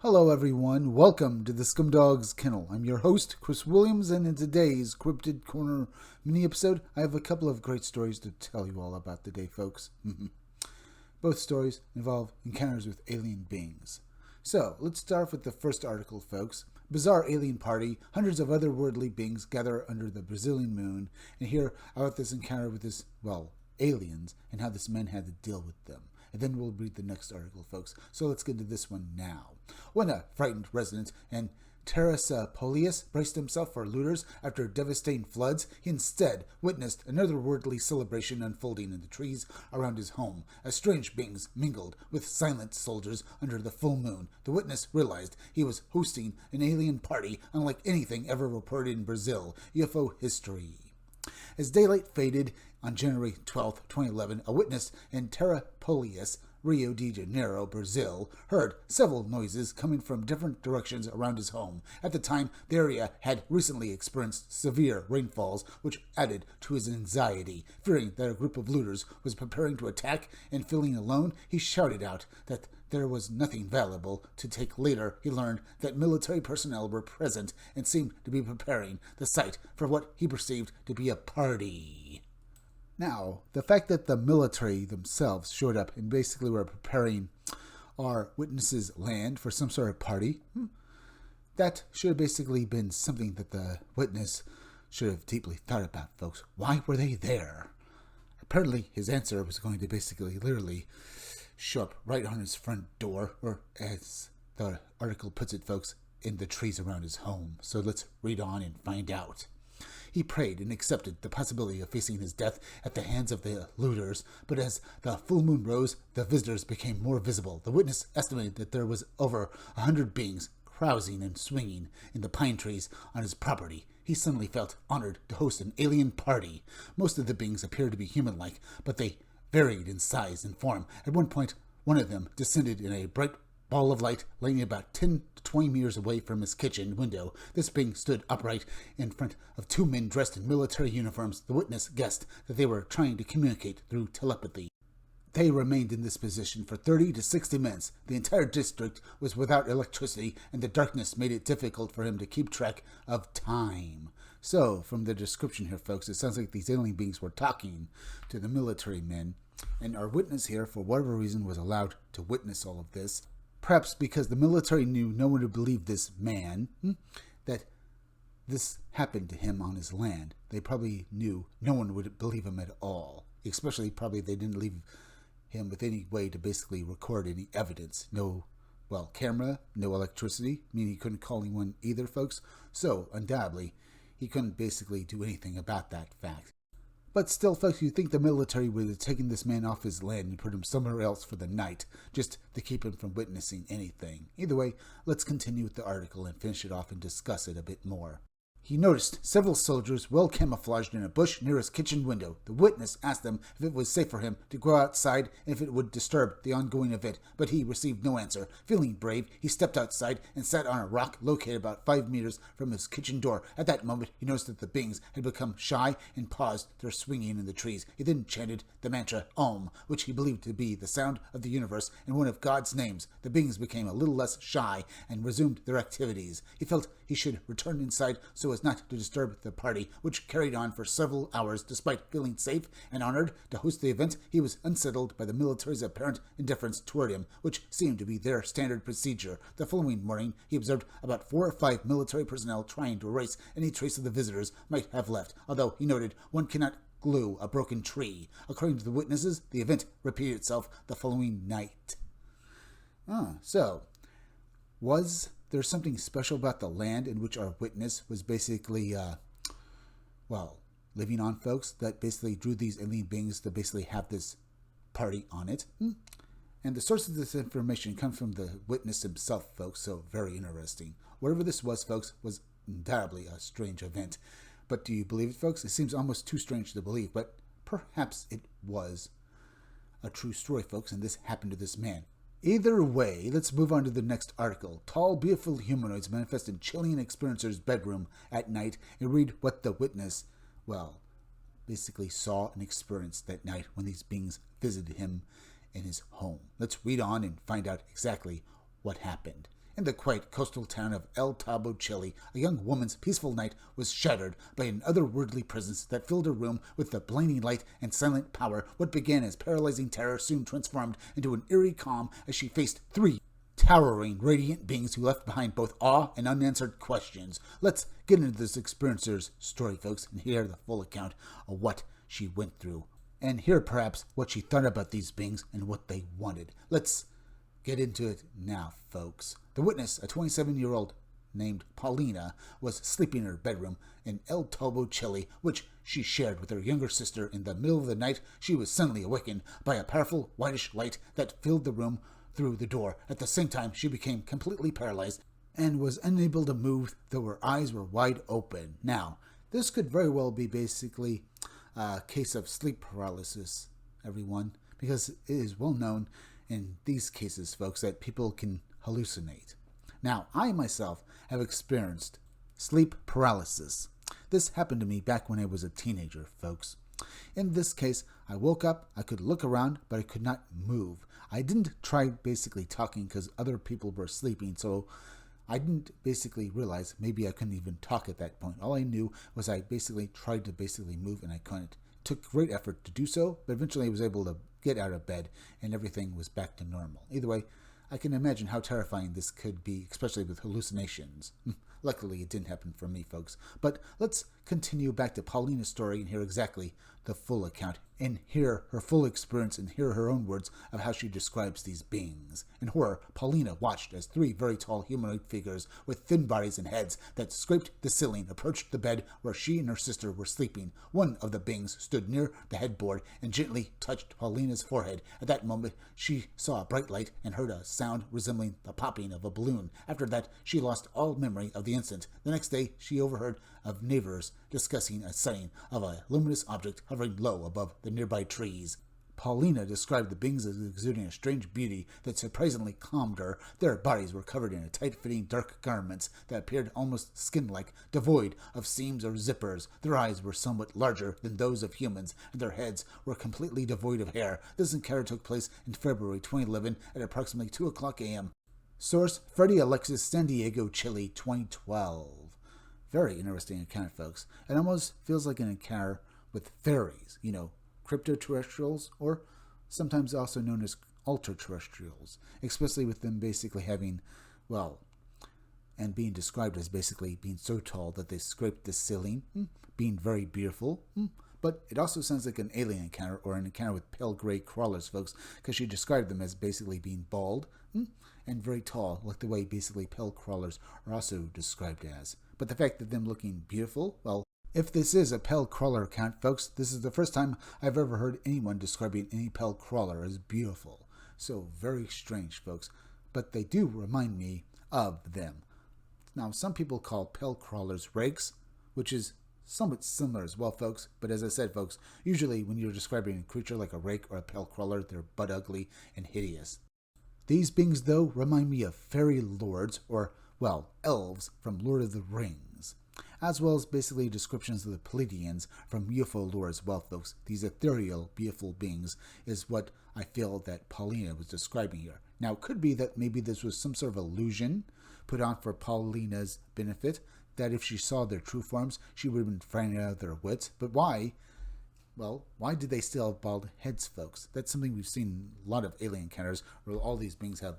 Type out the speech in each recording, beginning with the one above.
Hello everyone, welcome to the Scumdog's Kennel. I'm your host, Chris Williams, and in today's Cryptid Corner mini-episode, I have a couple of great stories to tell you all about today, folks. Both stories involve encounters with alien beings. So, let's start with the first article, folks. Bizarre alien party, hundreds of otherworldly beings gather under the Brazilian moon, and hear about this encounter with aliens, and how this man had to deal with them. And then we'll read the next article, folks. So let's get into this one now. When a frightened resident in Terraçapolias braced himself for looters after devastating floods, he instead witnessed another worldly celebration unfolding in the trees around his home. As strange beings mingled with silent soldiers under the full moon, the witness realized he was hosting an alien party unlike anything ever reported in Brazil UFO history. As daylight faded on January 12, 2011, a witness in Terraçapolias, Rio de Janeiro, Brazil, heard several noises coming from different directions around his home. At the time, the area had recently experienced severe rainfalls, which added to his anxiety. Fearing that a group of looters was preparing to attack and feeling alone, he shouted out that there was nothing valuable to take. Later, he learned that military personnel were present and seemed to be preparing the site for what he perceived to be a party. Now, the fact that the military themselves showed up and basically were preparing our witnesses' land for some sort of party, that should have basically been something that the witness should have deeply thought about, folks. Why were they there? Apparently, his answer was going to basically literally show up right on his front door, or as the article puts it, folks, in the trees around his home. So let's read on and find out. He prayed and accepted the possibility of facing his death at the hands of the looters, but as the full moon rose, the visitors became more visible. The witness estimated that there was over 100 beings carousing and swinging in the pine trees on his property. He suddenly felt honored to host an alien party. Most of the beings appeared to be human-like, but they varied in size and form. At one point, one of them descended in a bright ball of light, laying about 10 to 20 meters away from his kitchen window. This being stood upright in front of two men dressed in military uniforms. The witness guessed that they were trying to communicate through telepathy. They remained in this position for 30 to 60 minutes. The entire district was without electricity, and the darkness made it difficult for him to keep track of time. So, from the description here, folks, it sounds like these alien beings were talking to the military men, and our witness here, for whatever reason, was allowed to witness all of this. Perhaps because the military knew no one would believe this man, that this happened to him on his land. They probably knew no one would believe him at all. Especially probably they didn't leave him with any way to basically record any evidence. No, camera, no electricity, meaning he couldn't call anyone either, folks. So, undoubtedly, he couldn't basically do anything about that fact. But still, folks, you think the military would have taken this man off his land and put him somewhere else for the night, just to keep him from witnessing anything. Either way, let's continue with the article and finish it off and discuss it a bit more. He noticed several soldiers well camouflaged in a bush near his kitchen window. The witness asked them if it was safe for him to go outside and if it would disturb the ongoing event, but he received no answer. Feeling brave, he stepped outside and sat on a rock located about 5 meters from his kitchen door. At that moment, he noticed that the beings had become shy and paused their swinging in the trees. He then chanted the mantra Om, which he believed to be the sound of the universe and one of God's names. The beings became a little less shy and resumed their activities. He felt he should return inside so as not to disturb the party, which carried on for several hours. Despite feeling safe and honored to host the event, he was unsettled by the military's apparent indifference toward him, which seemed to be their standard procedure. The following morning, he observed about 4 or 5 military personnel trying to erase any trace of the visitors might have left, although he noted one cannot glue a broken tree. According to the witnesses, the event repeated itself the following night. So, was there's something special about the land in which our witness was basically, living on, folks, that basically drew these alien beings to basically have this party on it. And the source of this information comes from the witness himself, folks, so very interesting. Whatever this was, folks, was undoubtedly a strange event. But do you believe it, folks? It seems almost too strange to believe, but perhaps it was a true story, folks, and this happened to this man. Either way, let's move on to the next article. Tall, beautiful humanoids manifest in chilling experiencer's bedroom at night and read what the witness, basically saw and experienced that night when these beings visited him in his home. Let's read on and find out exactly what happened. In the quiet coastal town of El Tabo, Chile, a young woman's peaceful night was shattered by an otherworldly presence that filled her room with the blinding light and silent power. What began as paralyzing terror soon transformed into an eerie calm as she faced three towering, radiant beings who left behind both awe and unanswered questions. Let's get into this experiencer's story, folks, and hear the full account of what she went through, and hear perhaps what she thought about these beings and what they wanted. Let's get into it now, folks. The witness, a 27-year-old named Paulina, was sleeping in her bedroom in El Tobo, Chile, which she shared with her younger sister. In the middle of the night, she was suddenly awakened by a powerful whitish light that filled the room through the door. At the same time, she became completely paralyzed and was unable to move, though her eyes were wide open. Now, this could very well be basically a case of sleep paralysis, everyone, because it is well known in these cases, folks, that people can hallucinate. Now, I myself have experienced sleep paralysis. This happened to me back when I was a teenager, folks. In this case, I woke up, I could look around, but I could not move. I didn't try basically talking because other people were sleeping, so I didn't basically realize maybe I couldn't even talk at that point. All I knew was I basically tried to basically move and I couldn't. It took great effort to do so, but eventually I was able to get out of bed and everything was back to normal. Either way, I can imagine how terrifying this could be, especially with hallucinations. Luckily, it didn't happen for me, folks. But let's continue back to Paulina's story and hear exactly the full account and hear her full experience and hear her own words of how she describes these beings. In horror, Paulina watched as three very tall humanoid figures with thin bodies and heads that scraped the ceiling approached the bed where she and her sister were sleeping. One of the beings stood near the headboard and gently touched Paulina's forehead. At that moment, she saw a bright light and heard a sound resembling the popping of a balloon. After that, she lost all memory of the incident. The next day, she overheard of neighbors discussing a sighting of a luminous object hovering low above the nearby trees. Paulina described the beings as exuding a strange beauty that surprisingly calmed her. Their bodies were covered in tight-fitting dark garments that appeared almost skin-like, devoid of seams or zippers. Their eyes were somewhat larger than those of humans, and their heads were completely devoid of hair. This encounter took place in February 2011 at approximately 2 o'clock a.m. Source, Freddie Alexis, San Diego, Chile, 2012. Very interesting account, folks. It almost feels like an encounter with fairies, cryptoterrestrials, or sometimes also known as ultra-terrestrials, especially with them basically having, and being described as basically being so tall that they scraped the ceiling, being very beautiful. But it also sounds like an alien encounter or an encounter with pale gray crawlers, folks, because she described them as basically being bald and very tall, like the way basically pale crawlers are also described as. But the fact that them looking beautiful, if this is a pale crawler account, folks, this is the first time I've ever heard anyone describing any pale crawler as beautiful. So very strange, folks. But they do remind me of them. Now, some people call pale crawlers rakes, which is somewhat similar as well, folks. But as I said, folks, usually when you're describing a creature like a rake or a pale crawler, they're butt ugly and hideous. These beings, though, remind me of fairy lords, or, elves from Lord of the Rings, as well as basically descriptions of the Pleiadians from UFO lore as well, folks. These ethereal, beautiful beings is what I feel that Paulina was describing here. Now, it could be that maybe this was some sort of illusion put on for Paulina's benefit, that if she saw their true forms, she would have been frightened out of their wits. But why? Well, why did they still have bald heads, folks? That's something we've seen in a lot of alien encounters where all these beings have,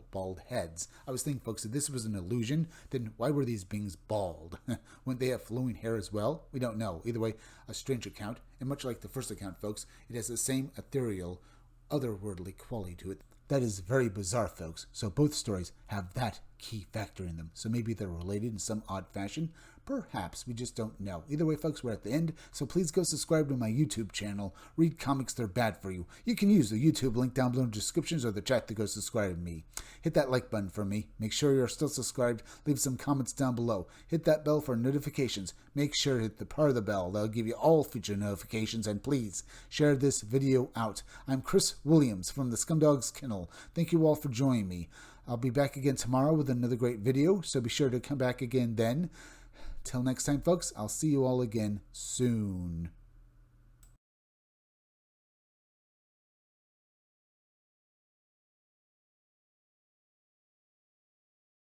bald heads. I was thinking, folks, if this was an illusion, then why were these beings bald? Wouldn't they have flowing hair as well? We don't know. Either way, a strange account. And much like the first account, folks, it has the same ethereal, otherworldly quality to it. That is very bizarre, folks. So both stories have that key factor in them. So maybe they're related in some odd fashion. Perhaps. We just don't know. Either way, folks, we're at the end. So please go subscribe to my YouTube channel. Read comics, they're bad for you. You can use the YouTube link down below in the descriptions or the chat to go subscribe to me. Hit that like button for me. Make sure you're still subscribed. Leave some comments down below. Hit that bell for notifications. Make sure to hit the part of the bell. That'll give you all future notifications. And please share this video out. I'm Chris Williams from the Scumdogs Kennel. Thank you all for joining me. I'll be back again tomorrow with another great video, so be sure to come back again then. Till next time, folks, I'll see you all again soon.